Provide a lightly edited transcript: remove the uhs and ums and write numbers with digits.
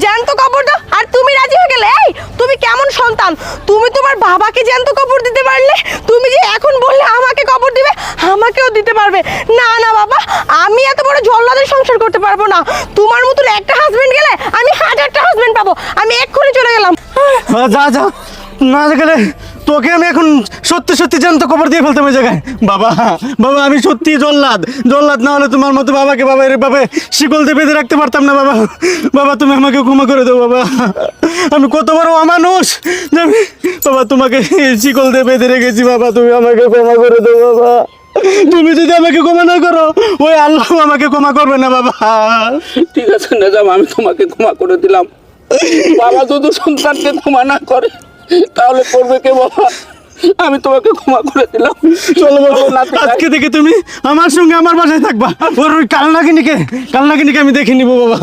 জ্যান্ত কবর দাও আর তুমি রাজি হয়ে গেলে? এই তুমি কেমন সন্তান, তুমি তোমার বাবাকে জ্যান্ত কবর দিতে পারলে, তুমি যে এখন বললে আমাকে কবর দিবে, আমাকেও দিতে পারবে না? না বাবা, আমি এত বড় জল্লাদের সংসার করতে পারবো না। তোমার মতন একটা হাজবেন্ড গেলে আমি 1000টা হাজবেন্ড পাবো। আমি এক্ষুনি চলে গেলাম। যা যা, না গেলে তোকে আমি এখন সত্যি সত্যি জ্যান্ত কবর দিয়ে ফেলতাম ওই জায়গায়। বাবা বাবা, আমি সত্যি জল্লাদ। জল্লাদ না হলে তোমার মতো বাবাকে এভাবে শিকল দিয়ে বেঁধে রাখতে পারতাম না। বাবা বাবা, তুমি আমাকে ক্ষমা করে দাও বাবা। আমি কত বড় অমানুষ যে আমি বাবা তোমাকে শিকল দিয়ে বেঁধে রেখেছি। বাবা তুমি আমাকে ক্ষমা করে দাও বাবা। তুমি যদি আমাকে ক্ষমা না করো, ওই আল্লাহ আমাকে ক্ষমা করবে না বাবা। ঠিক আছে নিজাম, আমি তোমাকে ক্ষমা করে দিলাম। বাবা যদি সন্তানকে ক্ষমা না করে তাহলে করবে কে বাবা? আমি তোমাকে ক্ষমা করে দিলাম। চলো বাবা, আজকে থেকে তুমি আমার সঙ্গে আমার বাসায় থাকবা। ওর ওই কালনাগিনীকে আমি দেখে নিবো বাবা।